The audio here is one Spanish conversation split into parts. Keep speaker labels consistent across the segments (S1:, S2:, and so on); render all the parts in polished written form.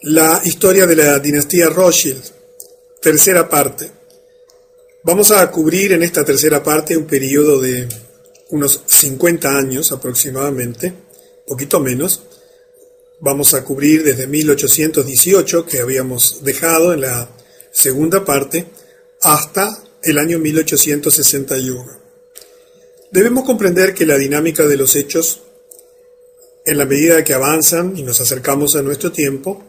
S1: La historia de la dinastía Rothschild, tercera parte. Vamos a cubrir en esta tercera parte un periodo de unos 50 años aproximadamente, poquito menos. Vamos a cubrir desde 1818, que habíamos dejado en la segunda parte, hasta el año 1861. Debemos comprender que la dinámica de los hechos, en la medida que avanzan y nos acercamos a nuestro tiempo,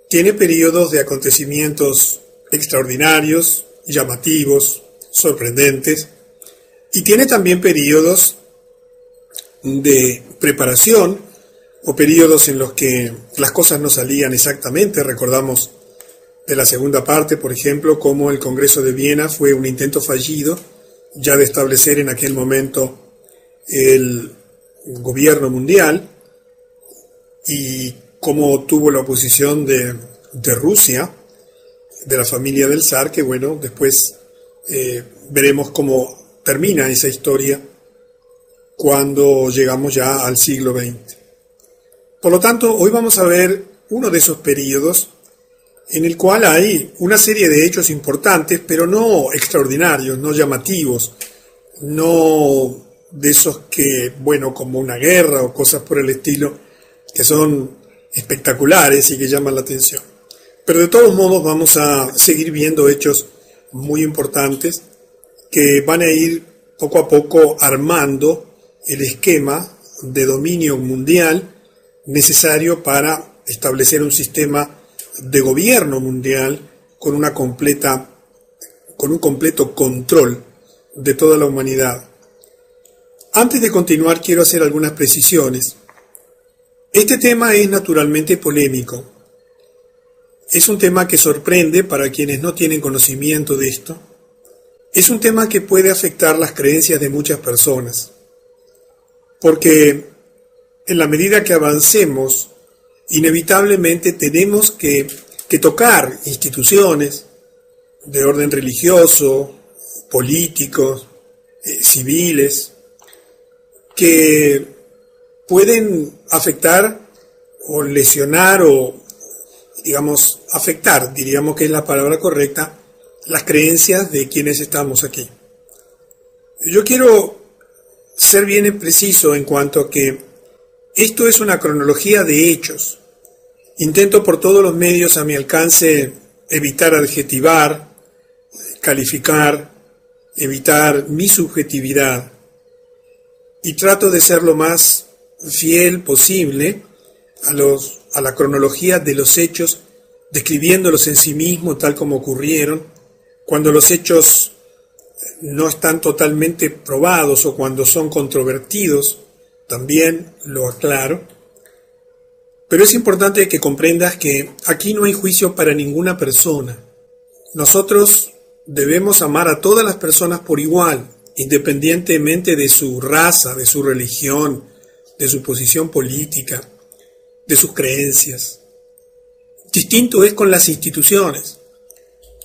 S1: tiene periodos de acontecimientos extraordinarios, llamativos, sorprendentes, y tiene también periodos de preparación o periodos en los que las cosas no salían exactamente. Recordamos de la segunda parte, por ejemplo, cómo el Congreso de Viena fue un intento fallido ya de establecer en aquel momento el gobierno mundial, y cómo tuvo la oposición de Rusia, de la familia del zar, que bueno, después veremos cómo termina esa historia cuando llegamos ya al siglo XX. Por lo tanto, hoy vamos a ver uno de esos periodos en el cual hay una serie de hechos importantes, pero no extraordinarios, no llamativos, no de esos que, bueno, como una guerra o cosas por el estilo, que son espectaculares y que llaman la atención. Pero de todos modos vamos a seguir viendo hechos muy importantes que van a ir poco a poco armando el esquema de dominio mundial necesario para establecer un sistema de gobierno mundial con un completo control de toda la humanidad. Antes de continuar, quiero hacer algunas precisiones. Este tema es naturalmente polémico. Es un tema que sorprende para quienes no tienen conocimiento de esto. Es un tema que puede afectar las creencias de muchas personas, porque en la medida que avancemos, inevitablemente tenemos que tocar instituciones de orden religioso, políticos, civiles, que pueden afectar o lesionar o, digamos, afectar, diríamos que es la palabra correcta, las creencias de quienes estamos aquí. Yo quiero ser bien preciso en cuanto a que esto es una cronología de hechos. Intento por todos los medios a mi alcance evitar adjetivar, calificar, evitar mi subjetividad, y trato de ser lo más fiel posible a la cronología de los hechos, describiéndolos en sí mismos tal como ocurrieron, cuando los hechos no están totalmente probados o cuando son controvertidos, también lo aclaro. Pero es importante que comprendas que aquí no hay juicio para ninguna persona. Nosotros debemos amar a todas las personas por igual, independientemente de su raza, de su religión, de su posición política, de sus creencias. Distinto es con las instituciones.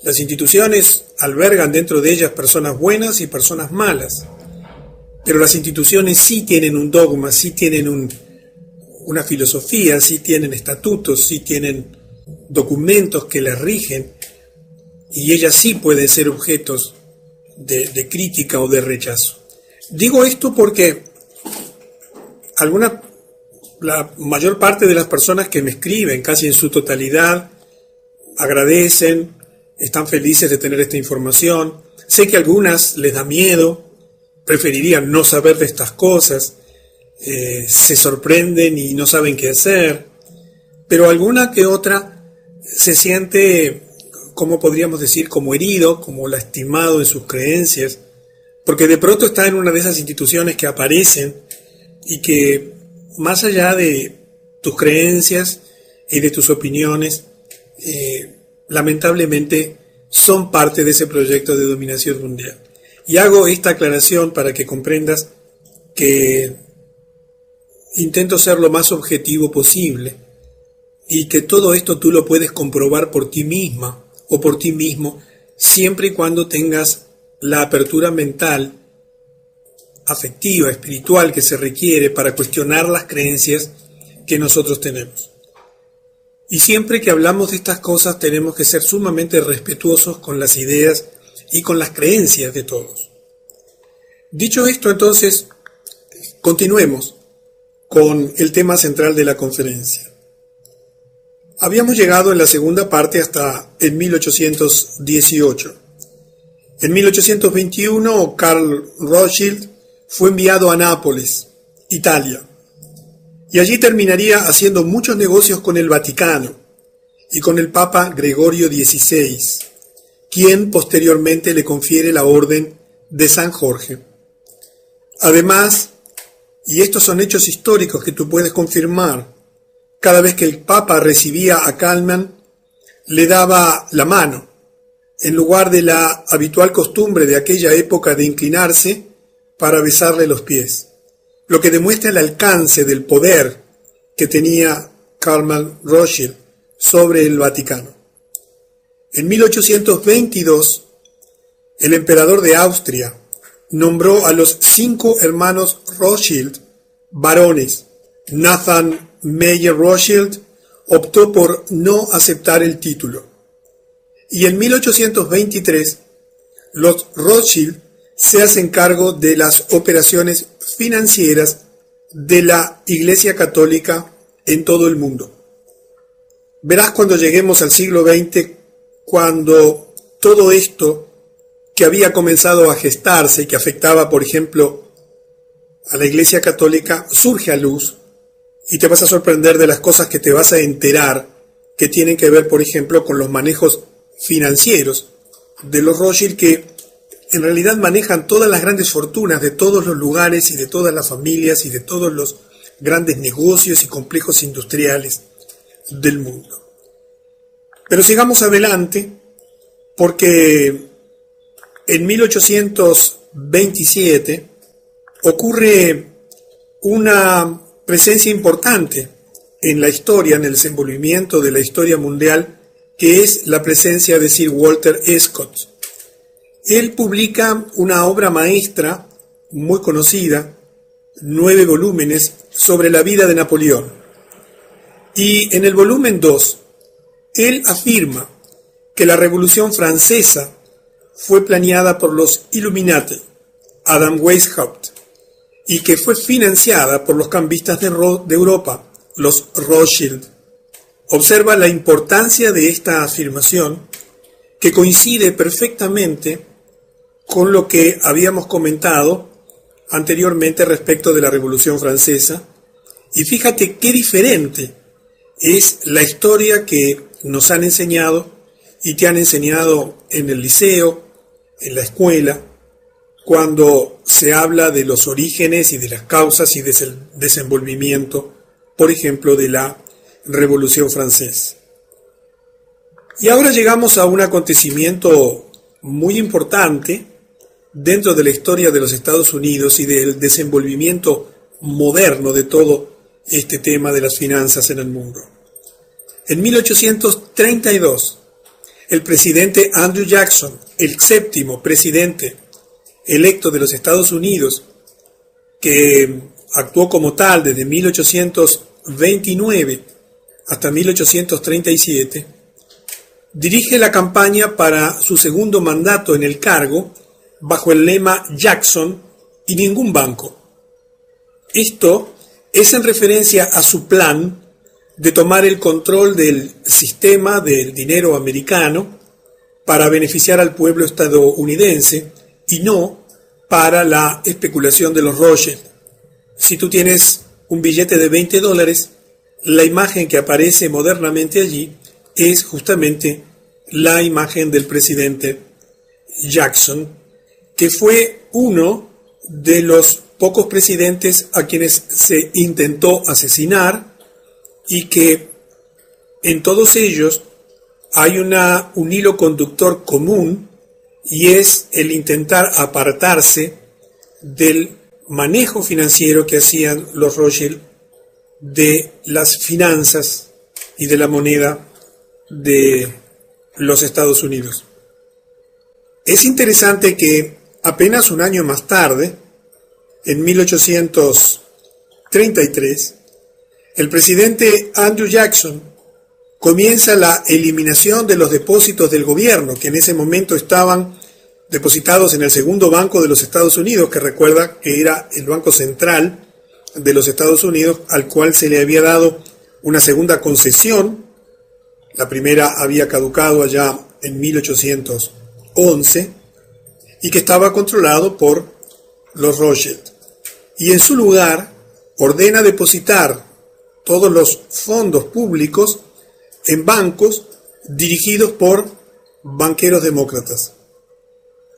S1: Las instituciones albergan dentro de ellas personas buenas y personas malas, pero las instituciones sí tienen un dogma, sí tienen una filosofía, sí tienen estatutos, sí tienen documentos que las rigen, y ellas sí pueden ser objetos de crítica o de rechazo. Digo esto porque la mayor parte de las personas que me escriben, casi en su totalidad, agradecen, están felices de tener esta información. Sé que a algunas les da miedo, preferirían no saber de estas cosas, se sorprenden y no saben qué hacer, pero alguna que otra se siente, como podríamos decir, como herido, como lastimado en sus creencias, porque de pronto está en una de esas instituciones que aparecen y que, más allá de tus creencias y de tus opiniones, lamentablemente son parte de ese proyecto de dominación mundial. Y hago esta aclaración para que comprendas que intento ser lo más objetivo posible y que todo esto tú lo puedes comprobar por ti misma o por ti mismo, siempre y cuando tengas la apertura mental, afectiva, espiritual que se requiere para cuestionar las creencias que nosotros tenemos. Y siempre que hablamos de estas cosas tenemos que ser sumamente respetuosos con las ideas y con las creencias de todos. Dicho esto, entonces, continuemos con el tema central de la conferencia. Habíamos llegado en la segunda parte hasta en 1818. En 1821, Karl Rothschild fue enviado a Nápoles, Italia, y allí terminaría haciendo muchos negocios con el Vaticano y con el Papa Gregorio XVI, quien posteriormente le confiere la Orden de San Jorge. Además, y estos son hechos históricos que tú puedes confirmar, cada vez que el Papa recibía a Kallmann, le daba la mano, en lugar de la habitual costumbre de aquella época de inclinarse para besarle los pies, lo que demuestra el alcance del poder que tenía Karl Rothschild sobre el Vaticano. En 1822, el emperador de Austria nombró a los 5 hermanos Rothschild varones. Nathan Meyer Rothschild optó por no aceptar el título. Y en 1823, los Rothschild se hacen cargo de las operaciones financieras de la Iglesia Católica en todo el mundo. Verás cuando lleguemos al siglo XX, cuando todo esto que había comenzado a gestarse y que afectaba, por ejemplo, a la Iglesia Católica, surge a luz, y te vas a sorprender de las cosas que te vas a enterar que tienen que ver, por ejemplo, con los manejos financieros de los Rothschild, que en realidad manejan todas las grandes fortunas de todos los lugares y de todas las familias y de todos los grandes negocios y complejos industriales del mundo. Pero sigamos adelante, porque en 1827 ocurre una presencia importante en la historia, en el desenvolvimiento de la historia mundial, que es la presencia de Sir Walter Scott. Él publica una obra maestra muy conocida, 9 volúmenes, sobre la vida de Napoleón. Y en el volumen 2, él afirma que la Revolución Francesa fue planeada por los Illuminati, Adam Weishaupt, y que fue financiada por los cambistas de Europa, los Rothschild. Observa la importancia de esta afirmación, que coincide perfectamente con lo que habíamos comentado anteriormente respecto de la Revolución Francesa, y fíjate qué diferente es la historia que nos han enseñado y te han enseñado en el liceo, en la escuela, cuando se habla de los orígenes y de las causas y del desenvolvimiento, por ejemplo, de la Revolución Francesa. Y ahora llegamos a un acontecimiento muy importante dentro de la historia de los Estados Unidos y del desenvolvimiento moderno de todo este tema de las finanzas en el mundo. En 1832, el presidente Andrew Jackson, el 7º presidente electo de los Estados Unidos, que actuó como tal desde 1829 hasta 1837, dirige la campaña para su segundo mandato en el cargo bajo el lema Jackson y ningún banco. Esto es en referencia a su plan de tomar el control del sistema del dinero americano para beneficiar al pueblo estadounidense y no para la especulación de los Rothschild. Si tú tienes un billete de $20, la imagen que aparece modernamente allí es justamente la imagen del presidente Jackson, que fue uno de los pocos presidentes a quienes se intentó asesinar y que en todos ellos hay un hilo conductor común, y es el intentar apartarse del manejo financiero que hacían los Rothschild de las finanzas y de la moneda de los Estados Unidos. Es interesante que apenas un año más tarde, en 1833, el presidente Andrew Jackson comienza la eliminación de los depósitos del gobierno, que en ese momento estaban depositados en el segundo banco de los Estados Unidos, que recuerda que era el Banco Central de los Estados Unidos, al cual se le había dado una segunda concesión. La primera había caducado allá en 1811 y que estaba controlado por los Rothschild. Y en su lugar ordena depositar todos los fondos públicos en bancos dirigidos por banqueros demócratas.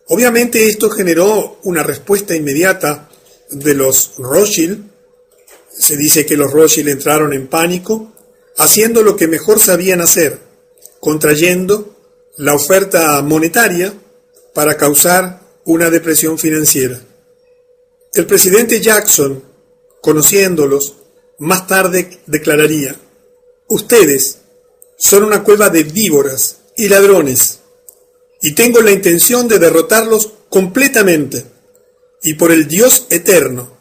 S1: Obviamente esto generó una respuesta inmediata de los Rothschild. Se dice que los Rothschild entraron en pánico, haciendo lo que mejor sabían hacer, contrayendo la oferta monetaria para causar una depresión financiera. El presidente Jackson, conociéndolos, más tarde declararía: ustedes son una cueva de víboras y ladrones, y tengo la intención de derrotarlos completamente, y por el Dios eterno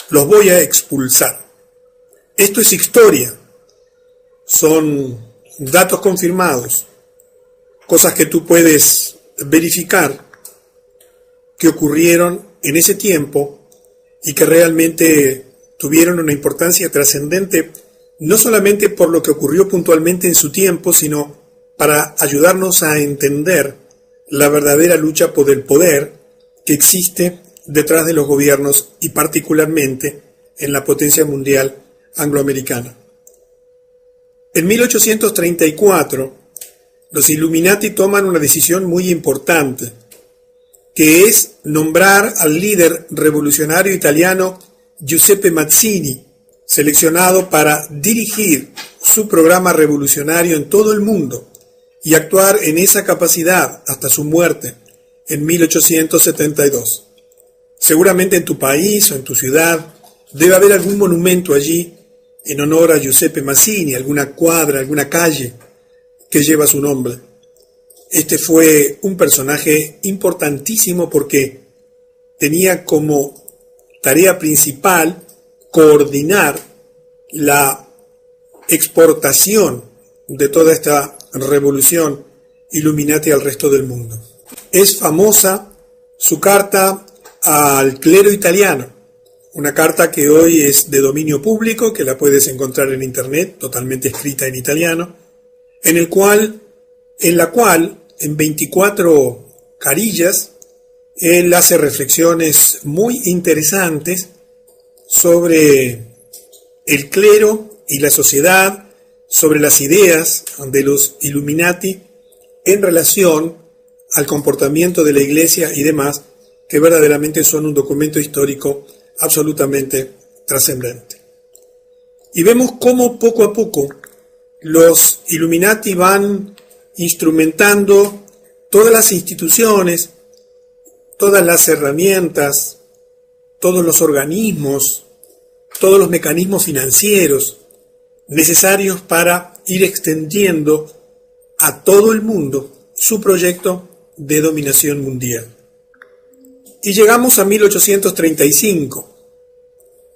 S1: los voy a expulsar. Esto es historia, son datos confirmados, cosas que tú puedes verificar que ocurrieron en ese tiempo y que realmente tuvieron una importancia trascendente, no solamente por lo que ocurrió puntualmente en su tiempo, sino para ayudarnos a entender la verdadera lucha por el poder que existe detrás de los gobiernos y particularmente en la potencia mundial angloamericana. En 1834, los Illuminati toman una decisión muy importante, que es nombrar al líder revolucionario italiano Giuseppe Mazzini, seleccionado para dirigir su programa revolucionario en todo el mundo y actuar en esa capacidad hasta su muerte en 1872. Seguramente en tu país o en tu ciudad debe haber algún monumento allí en honor a Giuseppe Mazzini, alguna cuadra, alguna calle que lleva su nombre. Este fue un personaje importantísimo porque tenía como tarea principal coordinar la exportación de toda esta revolución Illuminati al resto del mundo. Es famosa su carta al clero italiano, una carta que hoy es de dominio público, que la puedes encontrar en internet, totalmente escrita en italiano, en la cual en 24 carillas él hace reflexiones muy interesantes sobre el clero y la sociedad, sobre las ideas de los Illuminati en relación al comportamiento de la Iglesia y demás, que verdaderamente son un documento histórico absolutamente trascendente. Y vemos cómo poco a poco los Illuminati van instrumentando todas las instituciones, todas las herramientas, todos los organismos, todos los mecanismos financieros necesarios para ir extendiendo a todo el mundo su proyecto de dominación mundial. Y llegamos a 1835,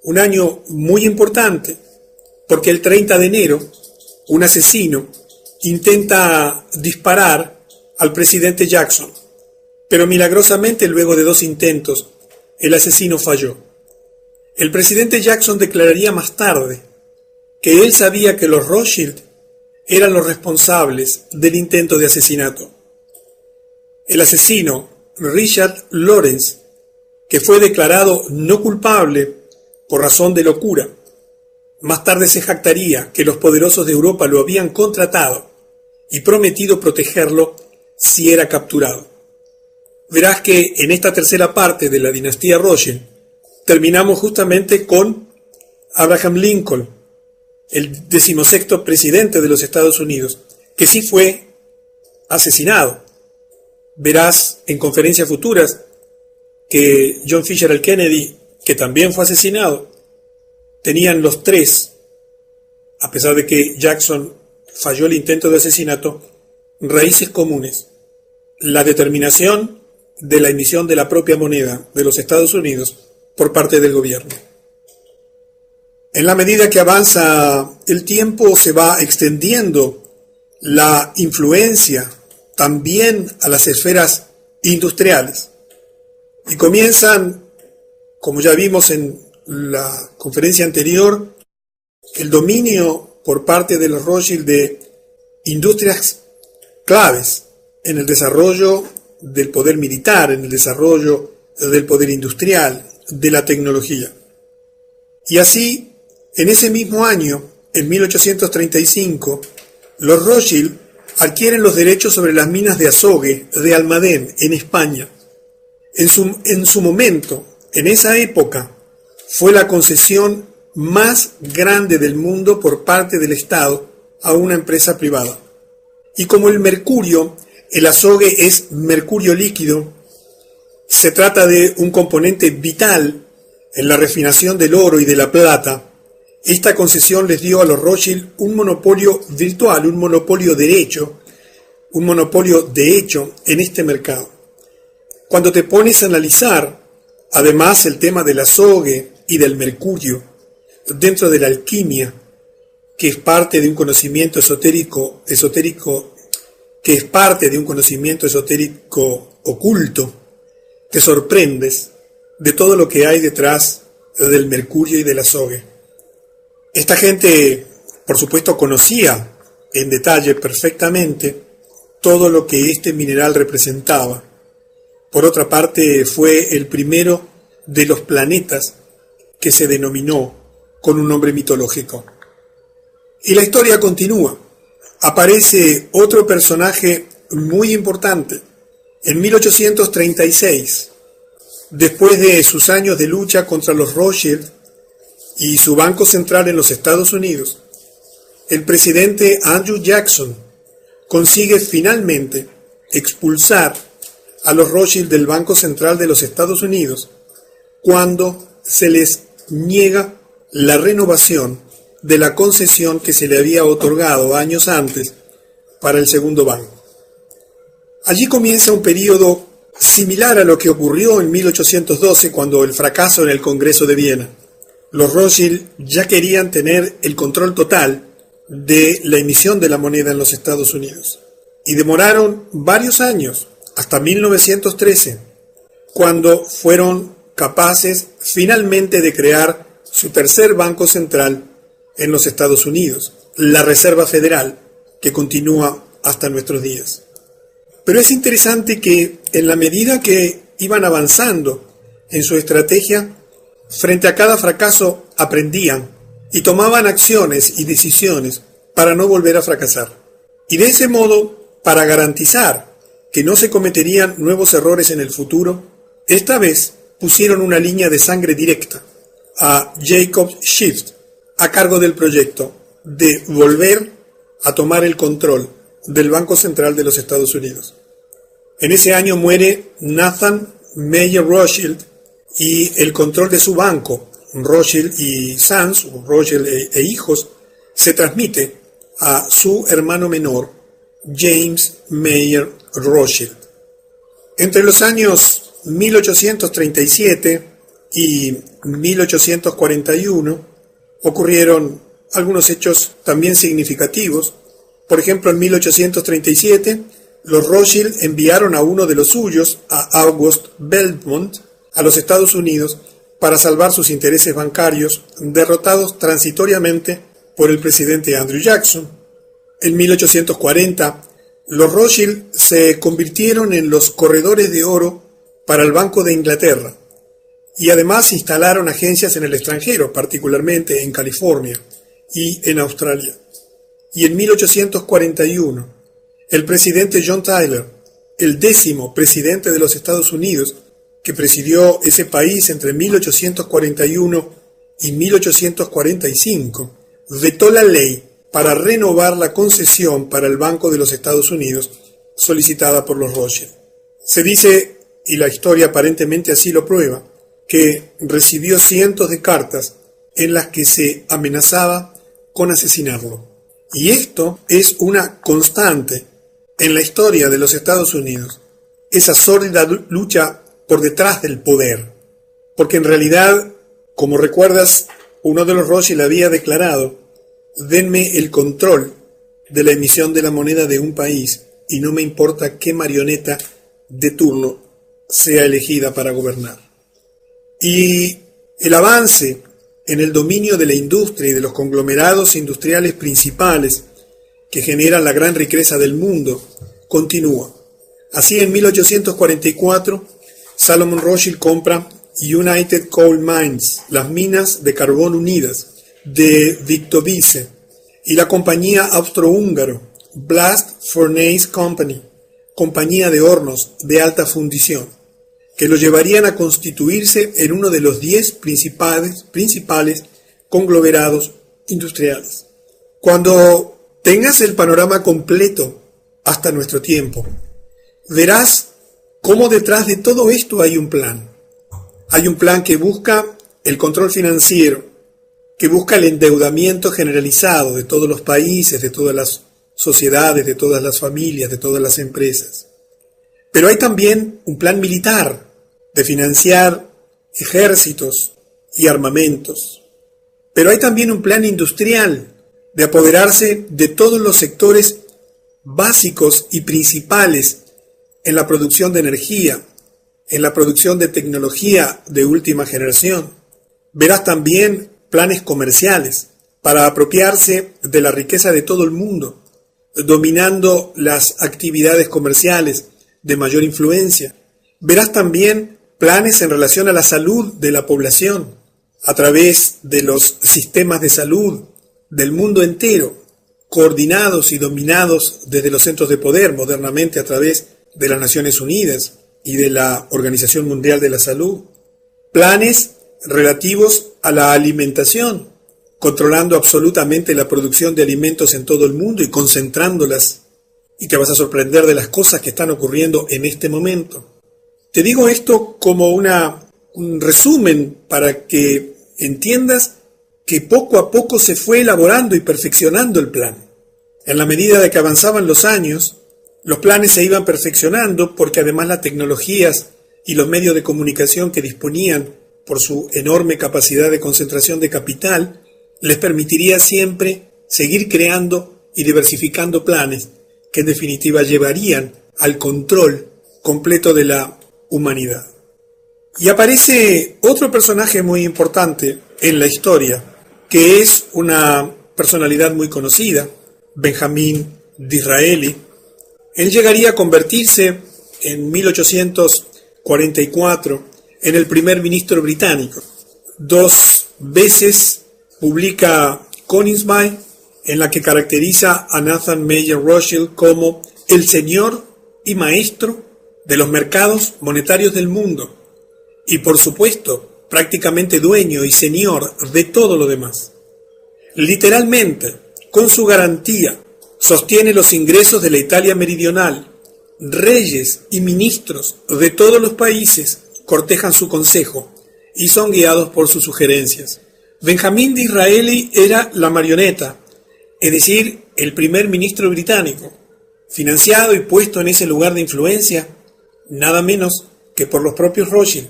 S1: un año muy importante, porque el 30 de enero un asesino intenta disparar al presidente Jackson, pero milagrosamente luego de 2 intentos el asesino falló. El presidente Jackson declararía más tarde que él sabía que los Rothschild eran los responsables del intento de asesinato. El asesino, Richard Lawrence, que fue declarado no culpable por razón de locura, más tarde se jactaría que los poderosos de Europa lo habían contratado y prometido protegerlo si era capturado. Verás que en esta tercera parte de la dinastía Rothschild terminamos justamente con Abraham Lincoln, el 16º presidente de los Estados Unidos, que sí fue asesinado. Verás en conferencias futuras que John F. Kennedy, que también fue asesinado, tenían los tres, a pesar de que Jackson falló el intento de asesinato, raíces comunes: la determinación de la emisión de la propia moneda de los Estados Unidos por parte del gobierno. En la medida que avanza el tiempo, se va extendiendo la influencia también a las esferas industriales y comienzan, como ya vimos en la conferencia anterior, el dominio por parte de los Rothschild de industrias claves en el desarrollo del poder militar, en el desarrollo del poder industrial, de la tecnología. Y así, en ese mismo año, en 1835, los Rothschild adquieren los derechos sobre las minas de azogue de Almadén, en España. En su momento, en esa época, fue la concesión más grande del mundo por parte del Estado a una empresa privada. Y como el mercurio, el azogue es mercurio líquido, se trata de un componente vital en la refinación del oro y de la plata. Esta concesión les dio a los Rothschild un monopolio virtual, un monopolio de hecho en este mercado. Cuando te pones a analizar, además, el tema del azogue y del mercurio dentro de la alquimia, que es parte de un conocimiento esotérico oculto, te sorprendes de todo lo que hay detrás del mercurio y del azogue. Esta gente, por supuesto, conocía en detalle perfectamente todo lo que este mineral representaba. Por otra parte, fue el primero de los planetas que se denominó con un nombre mitológico. Y la historia continúa. Aparece otro personaje muy importante. En 1836, después de sus años de lucha contra los Rothschild y su banco central en los Estados Unidos, el presidente Andrew Jackson consigue finalmente expulsar a los Rothschild del Banco Central de los Estados Unidos cuando se les niega la renovación de la concesión que se le había otorgado años antes para el segundo banco. Allí comienza un periodo similar a lo que ocurrió en 1812 cuando el fracaso en el Congreso de Viena. Los Rothschild ya querían tener el control total de la emisión de la moneda en los Estados Unidos y demoraron varios años, hasta 1913, cuando fueron capaces finalmente de crear su tercer banco central en los Estados Unidos, la Reserva Federal, que continúa hasta nuestros días. Pero es interesante que en la medida que iban avanzando en su estrategia, frente a cada fracaso aprendían y tomaban acciones y decisiones para no volver a fracasar. Y de ese modo, para garantizar que no se cometerían nuevos errores en el futuro, esta vez pusieron una línea de sangre directa a Jacob Schiff a cargo del proyecto de volver a tomar el control del Banco Central de los Estados Unidos. En ese año muere Nathan Meyer Rothschild y el control de su banco, Rothschild y Sons, Rothschild e hijos, se transmite a su hermano menor, James Meyer Rothschild. Entre los años 1837 y 1841 ocurrieron algunos hechos también significativos. Por ejemplo, en 1837, los Rothschild enviaron a uno de los suyos, a August Belmont, a los Estados Unidos para salvar sus intereses bancarios, derrotados transitoriamente por el presidente Andrew Jackson. En 1840, los Rothschild se convirtieron en los corredores de oro para el Banco de Inglaterra y además instalaron agencias en el extranjero, particularmente en California y en Australia. Y en 1841, el presidente John Tyler, el 10º presidente de los Estados Unidos, que presidió ese país entre 1841 y 1845, vetó la ley para renovar la concesión para el Banco de los Estados Unidos solicitada por los Rothschild. Se dice, y la historia aparentemente así lo prueba, que recibió cientos de cartas en las que se amenazaba con asesinarlo. Y esto es una constante en la historia de los Estados Unidos, esa sórdida lucha por detrás del poder. Porque en realidad, como recuerdas, uno de los Rothschild había declarado: denme el control de la emisión de la moneda de un país y no me importa qué marioneta de turno sea elegida para gobernar. Y el avance en el dominio de la industria y de los conglomerados industriales principales que generan la gran riqueza del mundo continúa. Así, en 1844, Salomon Rothschild compra United Coal Mines, las minas de carbón unidas de Viktovice, y la compañía austrohúngaro Blast Furnace Company, compañía de hornos de alta fundición, que lo llevarían a constituirse en uno de los 10 principales conglomerados industriales. Cuando tengas el panorama completo hasta nuestro tiempo, verás cómo detrás de todo esto hay un plan. Hay un plan que busca el control financiero, que busca el endeudamiento generalizado de todos los países, de todas las sociedades, de todas las familias, de todas las empresas. Pero hay también un plan militar de financiar ejércitos y armamentos. Pero hay también un plan industrial de apoderarse de todos los sectores básicos y principales en la producción de energía, en la producción de tecnología de última generación. Verás también planes comerciales para apropiarse de la riqueza de todo el mundo, dominando las actividades comerciales de mayor influencia. Verás también planes en relación a la salud de la población, a través de los sistemas de salud del mundo entero, coordinados y dominados desde los centros de poder, modernamente a través de las Naciones Unidas y de la Organización Mundial de la Salud. Planes relativos a la alimentación, controlando absolutamente la producción de alimentos en todo el mundo y concentrándolas. Y te vas a sorprender de las cosas que están ocurriendo en este momento. Te digo esto como un resumen para que entiendas que poco a poco se fue elaborando y perfeccionando el plan. En la medida de que avanzaban los años, los planes se iban perfeccionando porque además las tecnologías y los medios de comunicación que disponían por su enorme capacidad de concentración de capital, les permitiría siempre seguir creando y diversificando planes que en definitiva llevarían al control completo de la humanidad. Y aparece otro personaje muy importante en la historia, que es una personalidad muy conocida, Benjamín Disraeli. Él llegaría a convertirse en 1844 en el primer ministro británico. 2 veces publica Königsberg, en la que caracteriza a Nathan Mayer Rothschild como el señor y maestro de los mercados monetarios del mundo, y por supuesto prácticamente dueño y señor de todo lo demás. Literalmente, con su garantía, sostiene los ingresos de la Italia meridional. Reyes y ministros de todos los países cortejan su consejo y son guiados por sus sugerencias. Benjamín Disraeli era la marioneta, es decir, el primer ministro británico, financiado y puesto en ese lugar de influencia, nada menos que por los propios Rothschild.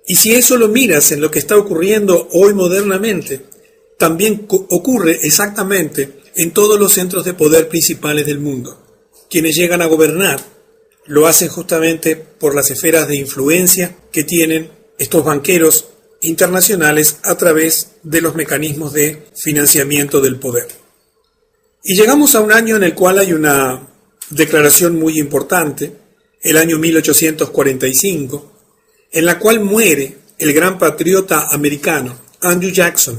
S1: Y si eso lo miras en lo que está ocurriendo hoy modernamente, también ocurre exactamente en todos los centros de poder principales del mundo. Quienes llegan a gobernar lo hacen justamente por las esferas de influencia que tienen estos banqueros internacionales a través de los mecanismos de financiamiento del poder. Y llegamos a un año en el cual hay una declaración muy importante, el año 1845, en la cual muere el gran patriota americano Andrew Jackson,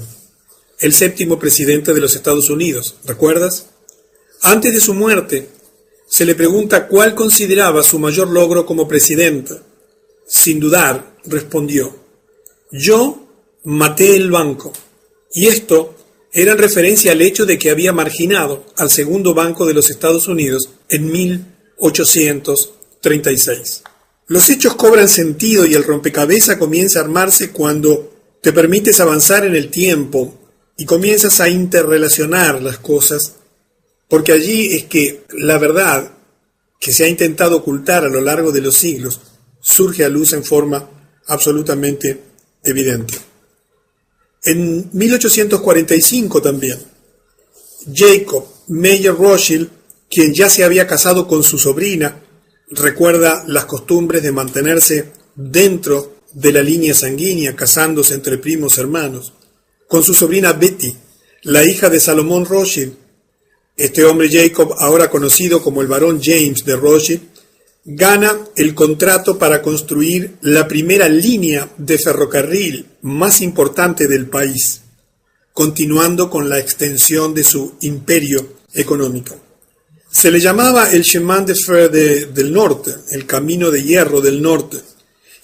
S1: el 7º presidente de los Estados Unidos. ¿Recuerdas? Antes de su muerte, se le pregunta cuál consideraba su mayor logro como presidente. Sin dudar, respondió: yo maté el banco. Y esto era en referencia al hecho de que había marginado al segundo banco de los Estados Unidos en 1836. Los hechos cobran sentido y el rompecabezas comienza a armarse cuando te permites avanzar en el tiempo y comienzas a interrelacionar las cosas, porque allí es que la verdad que se ha intentado ocultar a lo largo de los siglos surge a luz en forma absolutamente evidente. En 1845 también, Jacob Meyer Rothschild, quien ya se había casado con su sobrina, recuerda las costumbres de mantenerse dentro de la línea sanguínea, casándose entre primos hermanos, con su sobrina Betty, la hija de Salomón Rothschild. Este hombre Jacob, ahora conocido como el barón James de Rothschild, gana el contrato para construir la primera línea de ferrocarril más importante del país, continuando con la extensión de su imperio económico. Se le llamaba el chemin de fer del norte, el camino de hierro del norte,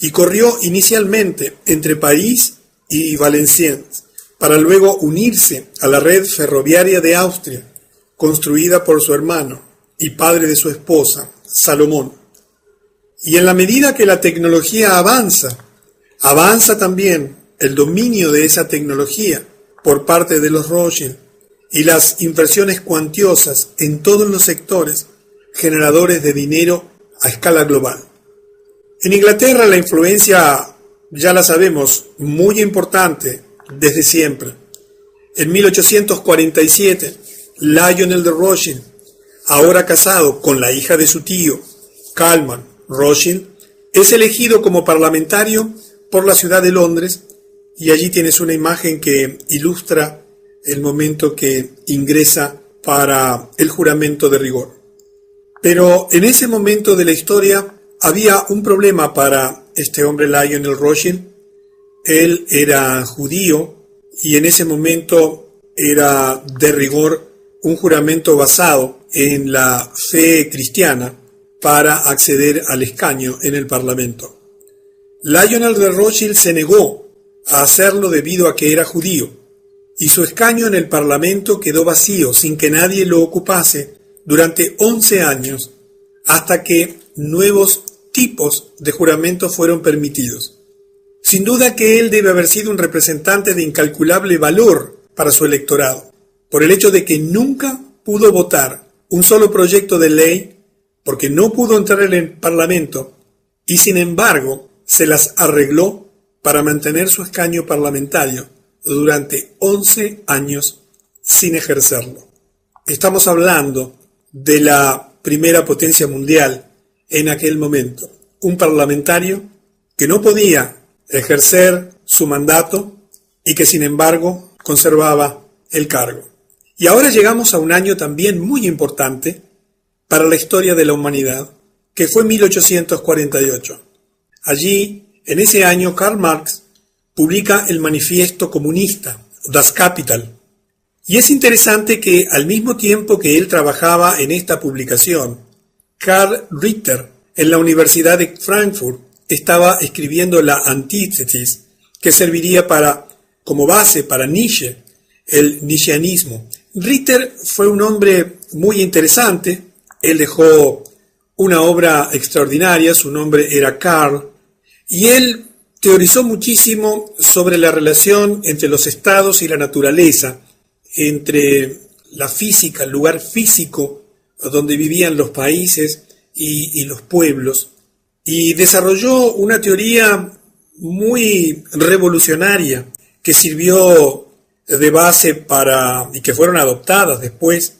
S1: y corrió inicialmente entre París y Valenciennes, para luego unirse a la red ferroviaria de Austria, construida por su hermano y padre de su esposa, Salomón. Y en la medida que la tecnología avanza también el dominio de esa tecnología por parte de los Rothschild y las inversiones cuantiosas en todos los sectores generadores de dinero a escala global. En Inglaterra la influencia, ya la sabemos, muy importante desde siempre. En 1847, Lionel de Rothschild, ahora casado con la hija de su tío, Kalman Rothschild, es elegido como parlamentario por la ciudad de Londres, y allí tienes una imagen que ilustra el momento que ingresa para el juramento de rigor. Pero en ese momento de la historia había un problema para este hombre Lionel Rothschild. Él era judío y en ese momento era de rigor un juramento basado en la fe cristiana para acceder al escaño en el Parlamento. Lionel de Rothschild se negó a hacerlo debido a que era judío, y su escaño en el Parlamento quedó vacío sin que nadie lo ocupase durante 11 años, hasta que nuevos tipos de juramentos fueron permitidos. Sin duda que él debe haber sido un representante de incalculable valor para su electorado, por el hecho de que nunca pudo votar un solo proyecto de ley, porque no pudo entrar en el Parlamento, y sin embargo se las arregló para mantener su escaño parlamentario durante 11 años sin ejercerlo. Estamos hablando de la primera potencia mundial en aquel momento, un parlamentario que no podía ejercer su mandato y que sin embargo conservaba el cargo. Y ahora llegamos a un año también muy importante para la historia de la humanidad, que fue 1848. Allí, en ese año, Karl Marx publica el Manifiesto Comunista, Das Kapital. Y es interesante que al mismo tiempo que él trabajaba en esta publicación, Karl Ritter, en la Universidad de Frankfurt, estaba escribiendo la Antítesis, que serviría como base para Nietzsche, el nietzscheanismo. Ritter fue un hombre muy interesante. Él dejó una obra extraordinaria, su nombre era Karl, y él teorizó muchísimo sobre la relación entre los estados y la naturaleza, entre la física, el lugar físico donde vivían los países y los pueblos, y desarrolló una teoría muy revolucionaria que sirvió de base y que fueron adoptadas después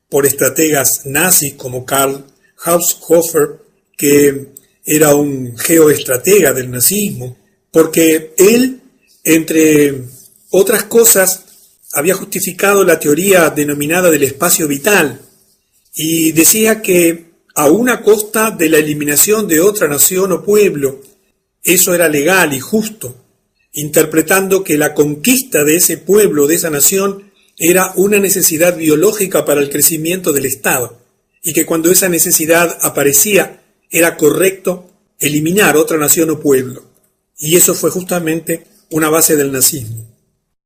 S1: por estrategas nazis como Karl Haushofer, que era un geoestratega del nazismo, porque él, entre otras cosas, había justificado la teoría denominada del espacio vital y decía que aun a costa de la eliminación de otra nación o pueblo, eso era legal y justo, interpretando que la conquista de ese pueblo, de esa nación, era una necesidad biológica para el crecimiento del Estado, y que cuando esa necesidad aparecía, era correcto eliminar otra nación o pueblo. Y eso fue justamente una base del nazismo.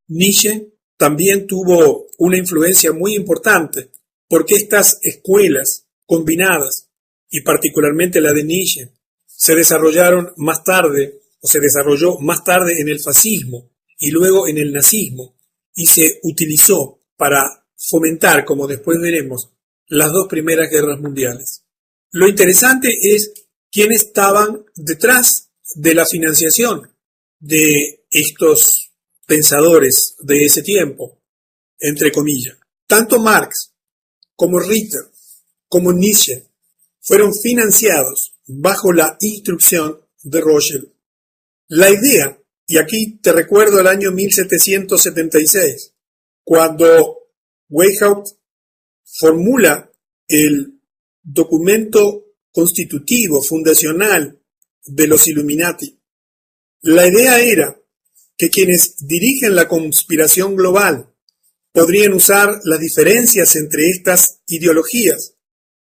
S1: Nietzsche también tuvo una influencia muy importante, porque estas escuelas combinadas, y particularmente la de Nietzsche, se desarrolló más tarde en el fascismo y luego en el nazismo, y se utilizó para fomentar, como después veremos, las dos primeras guerras mundiales. Lo interesante es quiénes estaban detrás de la financiación de estos pensadores de ese tiempo, entre comillas. Tanto Marx como Ritter, como Nietzsche, fueron financiados bajo la instrucción de Rothschild. La idea, y aquí te recuerdo el año 1776, cuando Weishaupt formula el documento constitutivo, fundacional de los Illuminati. La idea era que quienes dirigen la conspiración global podrían usar las diferencias entre estas ideologías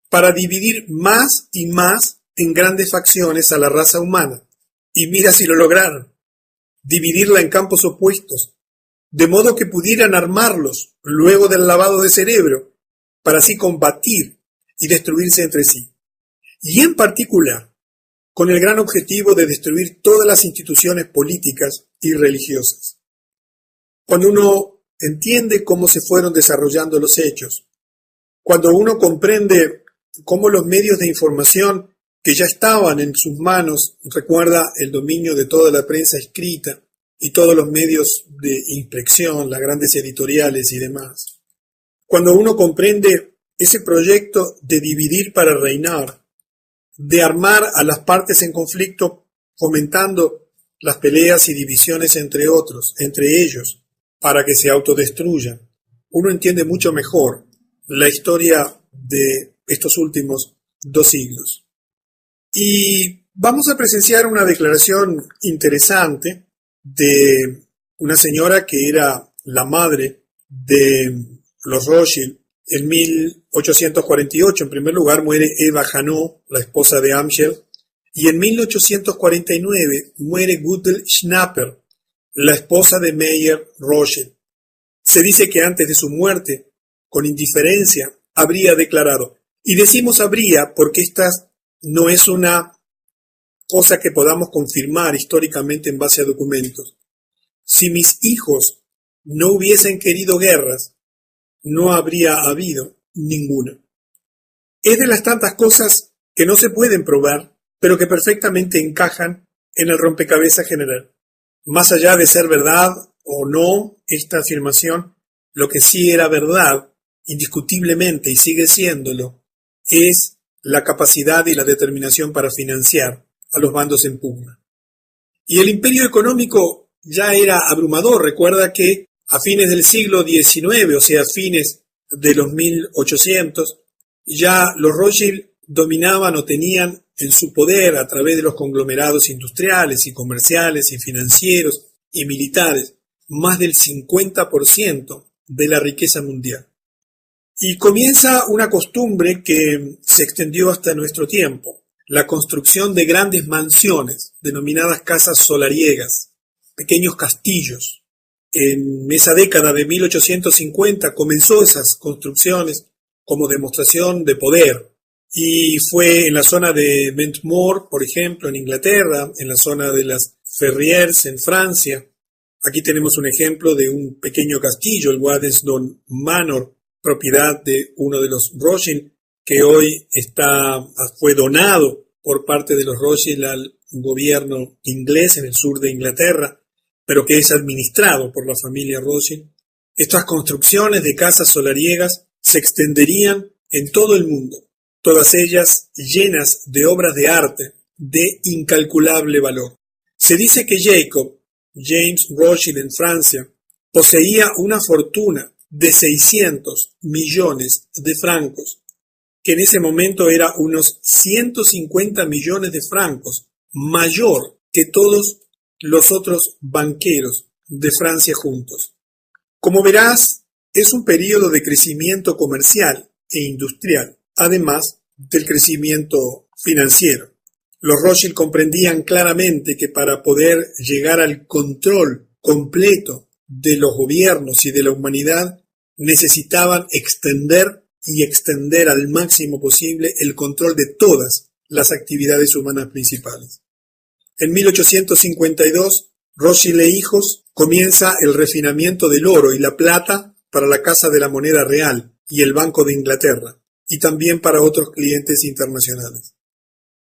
S1: para dividir más y más en grandes facciones a la raza humana. Y mira si lo lograron, dividirla en campos opuestos, de modo que pudieran armarlos luego del lavado de cerebro, para así combatir y destruirse entre sí. Y en particular, con el gran objetivo de destruir todas las instituciones políticas y religiosas. Cuando uno entiende cómo se fueron desarrollando los hechos, cuando uno comprende cómo los medios de información que ya estaban en sus manos, recuerda el dominio de toda la prensa escrita y todos los medios de impresión, las grandes editoriales y demás. Cuando uno comprende ese proyecto de dividir para reinar, de armar a las partes en conflicto, fomentando las peleas y divisiones entre ellos, para que se autodestruyan, uno entiende mucho mejor la historia de estos últimos 2 siglos. Y vamos a presenciar una declaración interesante de una señora que era la madre de los Rothschild. En 1848, en primer lugar, muere Eva Janot, la esposa de Amschel, y en 1849 muere Gutel Schnapper, la esposa de Meyer Rothschild. Se dice que antes de su muerte, con indiferencia, habría declarado, y decimos habría porque esta no es una cosa que podamos confirmar históricamente en base a documentos. Si mis hijos no hubiesen querido guerras, no habría habido ninguna. Es de las tantas cosas que no se pueden probar, pero que perfectamente encajan en el rompecabezas general. Más allá de ser verdad o no esta afirmación, lo que sí era verdad, indiscutiblemente, y sigue siéndolo, es la capacidad y la determinación para financiar a los bandos en pugna. Y el imperio económico ya era abrumador. Recuerda que a fines del siglo XIX, o sea, a fines de los 1800, ya los Rothschild dominaban o tenían en su poder, a través de los conglomerados industriales y comerciales y financieros y militares, más del 50% de la riqueza mundial. Y comienza una costumbre que se extendió hasta nuestro tiempo, la construcción de grandes mansiones, denominadas casas solariegas, pequeños castillos. En esa década de 1850 comenzó esas construcciones como demostración de poder, y fue en la zona de Ventmore, por ejemplo, en Inglaterra, en la zona de las Ferrières, en Francia. Aquí tenemos un ejemplo de un pequeño castillo, el Waddesdon Manor, propiedad de uno de los Rothschild, que hoy fue donado por parte de los Rothschild al gobierno inglés en el sur de Inglaterra, pero que es administrado por la familia Rothschild. Estas construcciones de casas solariegas se extenderían en todo el mundo, todas ellas llenas de obras de arte de incalculable valor. Se dice que James Rothschild en Francia, poseía una fortuna de 600 millones de francos, que en ese momento era unos 150 millones de francos, mayor que todos los otros banqueros de Francia juntos. Como verás, es un periodo de crecimiento comercial e industrial, además del crecimiento financiero. Los Rothschild comprendían claramente que para poder llegar al control completo de los gobiernos y de la humanidad, necesitaban extender al máximo posible el control de todas las actividades humanas principales. En 1852, Rothschild e hijos comienza el refinamiento del oro y la plata para la Casa de la Moneda Real y el Banco de Inglaterra, y también para otros clientes internacionales.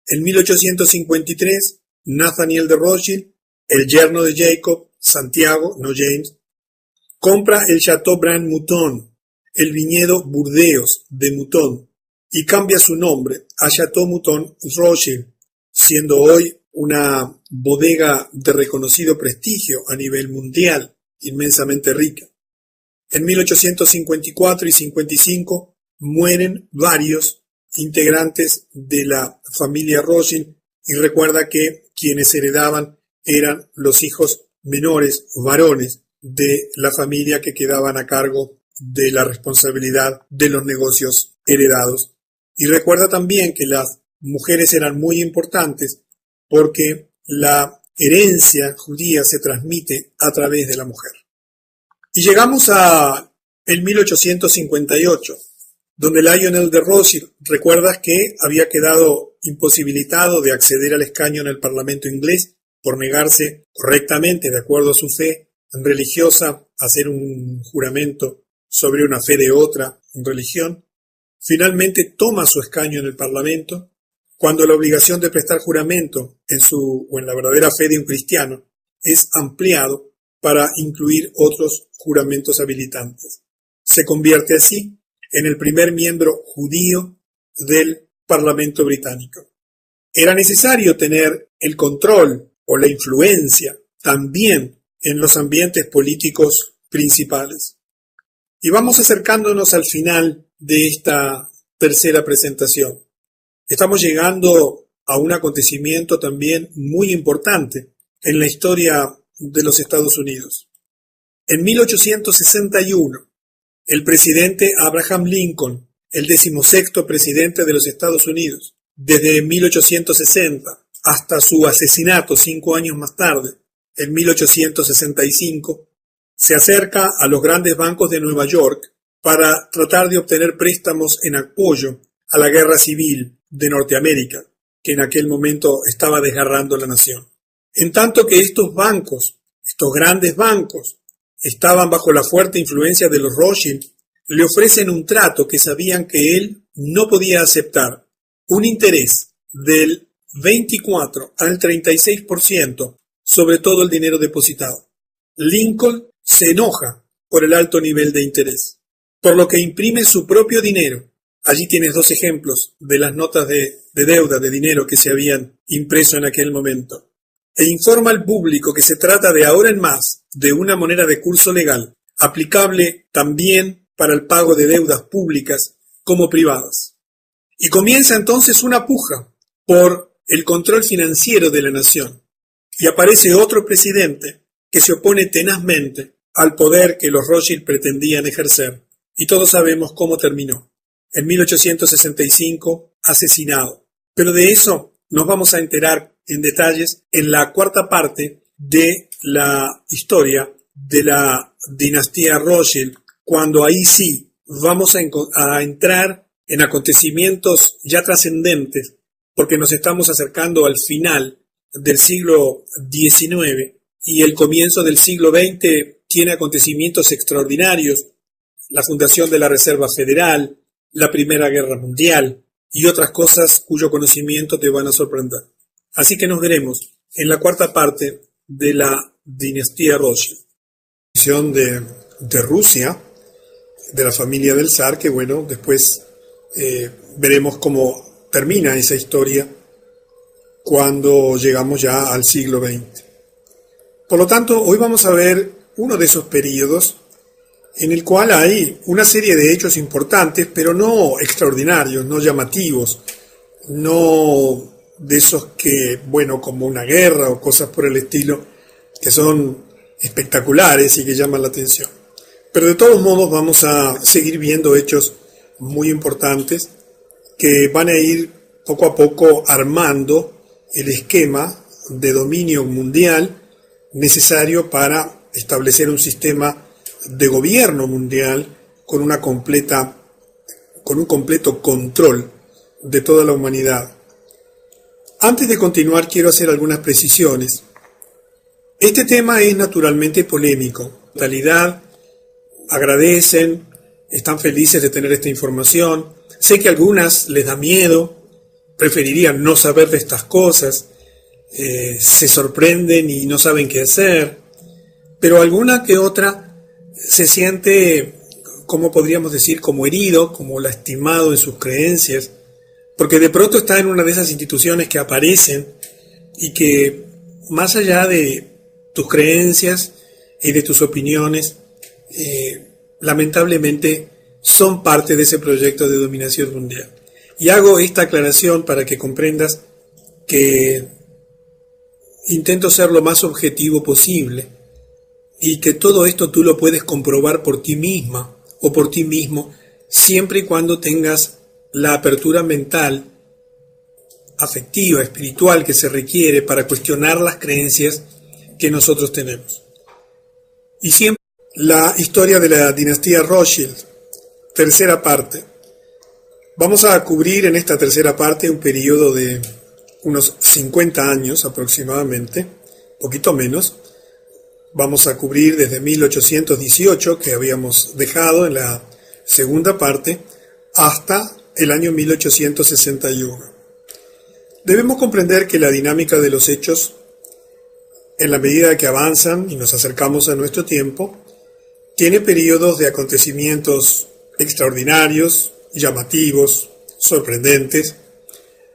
S1: En 1853, Nathaniel de Rothschild, el yerno de Jacob, Santiago, no James, compra el Chateaubriand Mouton, el viñedo Burdeos de Mouton y cambia su nombre a Chateau Mouton Rothschild, siendo hoy una bodega de reconocido prestigio a nivel mundial, inmensamente rica. En 1854 y 55 mueren varios integrantes de la familia Rothschild y recuerda que quienes heredaban eran los hijos menores, varones, de la familia que quedaban a cargo de la responsabilidad de los negocios heredados. Y recuerda también que las mujeres eran muy importantes porque la herencia judía se transmite a través de la mujer. Y llegamos a el 1858, donde Lionel de Rothschild, recuerdas que había quedado imposibilitado de acceder al escaño en el Parlamento inglés por negarse correctamente, de acuerdo a su fe religiosa, a hacer un juramento sobre una fe de otra religión. Finalmente toma su escaño en el Parlamento, cuando la obligación de prestar juramento en la verdadera fe de un cristiano es ampliado para incluir otros juramentos habilitantes. Se convierte así en el primer miembro judío del Parlamento británico. Era necesario tener el control o la influencia también en los ambientes políticos principales. Y vamos acercándonos al final de esta tercera presentación. Estamos llegando a un acontecimiento también muy importante en la historia de los Estados Unidos. En 1861, el presidente Abraham Lincoln, el 16º presidente de los Estados Unidos, desde 1860 hasta su asesinato 5 años más tarde, en 1865, se acerca a los grandes bancos de Nueva York para tratar de obtener préstamos en apoyo a la guerra civil de Norteamérica, que en aquel momento estaba desgarrando la nación. En tanto que estos bancos, estos grandes bancos, estaban bajo la fuerte influencia de los Rothschild, le ofrecen un trato que sabían que él no podía aceptar, un interés del 24 al 36% sobre todo el dinero depositado. Lincoln se enoja por el alto nivel de interés, por lo que imprime su propio dinero. Allí tienes 2 ejemplos de las notas de deuda de dinero que se habían impreso en aquel momento. E informa al público que se trata de ahora en más de una moneda de curso legal, aplicable también para el pago de deudas públicas como privadas. Y comienza entonces una puja por el control financiero de la nación. Y aparece otro presidente que se opone tenazmente al poder que los Rothschild pretendían ejercer. Y todos sabemos cómo terminó. En 1865, asesinado. Pero de eso nos vamos a enterar en detalles en la cuarta parte de la historia de la dinastía Rothschild, cuando ahí sí vamos a entrar en acontecimientos ya trascendentes, porque nos estamos acercando al final del siglo XIX y el comienzo del siglo XX tiene acontecimientos extraordinarios, la fundación de la Reserva Federal, la Primera Guerra Mundial y otras cosas cuyo conocimiento te van a sorprender. Así que nos veremos en la cuarta parte de la dinastía Rothschild. De Rusia, de la familia del zar, que bueno, después veremos cómo termina esa historia cuando llegamos ya al siglo XX. Por lo tanto, hoy vamos a ver uno de esos periodos en el cual hay una serie de hechos importantes, pero no extraordinarios, no llamativos, no de esos que, bueno, como una guerra o cosas por el estilo, que son espectaculares y que llaman la atención. Pero de todos modos vamos a seguir viendo hechos muy importantes que van a ir poco a poco armando el esquema de dominio mundial necesario para establecer un sistema de gobierno mundial con un completo control de toda la humanidad. Antes de continuar quiero hacer algunas precisiones. Este tema es naturalmente polémico. En totalidad agradecen, están felices de tener esta información. Sé que a algunas les da miedo, preferirían no saber de estas cosas, se sorprenden y no saben qué hacer, pero alguna que otra se siente ¿cómo podríamos decir? Como herido, como lastimado en sus creencias, porque de pronto está en una de esas instituciones que aparecen y que, más allá de tus creencias y de tus opiniones, lamentablemente son parte de ese proyecto de dominación mundial. Y hago esta aclaración para que comprendas que intento ser lo más objetivo posible y que todo esto tú lo puedes comprobar por ti misma o por ti mismo, siempre y cuando tengas la apertura mental, afectiva, espiritual que se requiere para cuestionar las creencias que nosotros tenemos. Y siempre la historia de la dinastía Rothschild, tercera parte. Vamos a cubrir en esta tercera parte un periodo de unos 50 años aproximadamente, poquito menos. Vamos a cubrir desde 1818, que habíamos dejado en la segunda parte, hasta el año 1861. Debemos comprender que la dinámica de los hechos, en la medida que avanzan y nos acercamos a nuestro tiempo, tiene periodos de acontecimientos extraordinarios, llamativos, sorprendentes,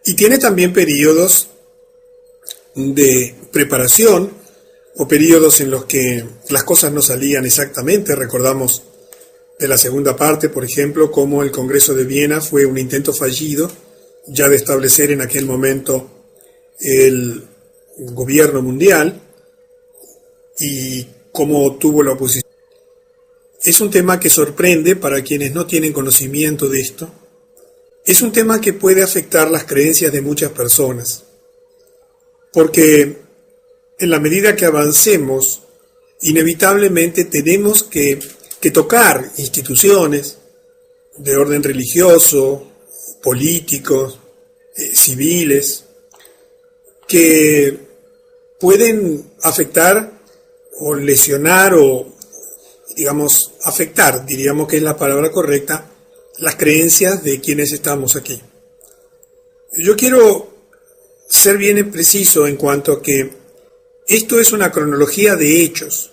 S1: y tiene también periodos de preparación o periodos en los que las cosas no salían exactamente. Recordamos de la segunda parte, por ejemplo, cómo el Congreso de Viena fue un intento fallido ya de establecer en aquel momento el gobierno mundial y cómo tuvo la oposición. Es un tema que sorprende para quienes no tienen conocimiento de esto. Es un tema que puede afectar las creencias de muchas personas, porque en la medida que avancemos, inevitablemente tenemos que tocar instituciones de orden religioso, políticos, civiles, que pueden afectar o lesionar o, digamos, afectar, diríamos que es la palabra correcta, las creencias de quienes estamos aquí. Yo quiero ser bien preciso en cuanto a que esto es una cronología de hechos.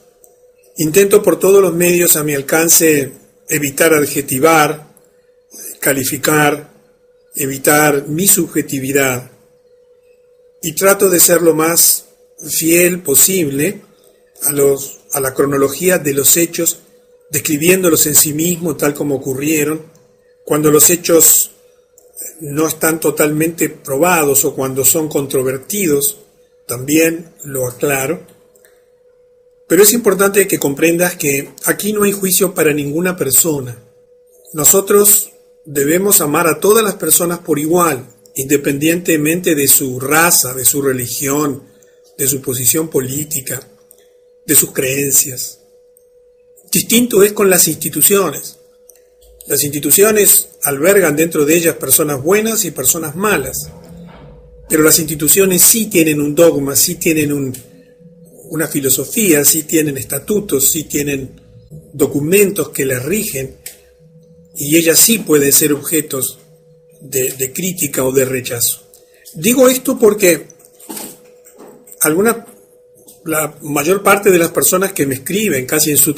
S1: Intento por todos los medios a mi alcance evitar adjetivar, calificar, evitar mi subjetividad y trato de ser lo más fiel posible a la cronología de los hechos, describiéndolos en sí mismo tal como ocurrieron, cuando los hechos no están totalmente probados o cuando son controvertidos, también lo aclaro. Pero es importante que comprendas que aquí no hay juicio para ninguna persona. Nosotros debemos amar a todas las personas por igual, independientemente de su raza, de su religión, de su posición política, de sus creencias. Distinto es con las instituciones. Las instituciones albergan dentro de ellas personas buenas y personas malas, pero las instituciones sí tienen un dogma, sí tienen una filosofía, sí tienen estatutos, sí tienen documentos que las rigen, y ellas sí pueden ser objetos de crítica o de rechazo. Digo esto porque la mayor parte de las personas que me escriben, casi en su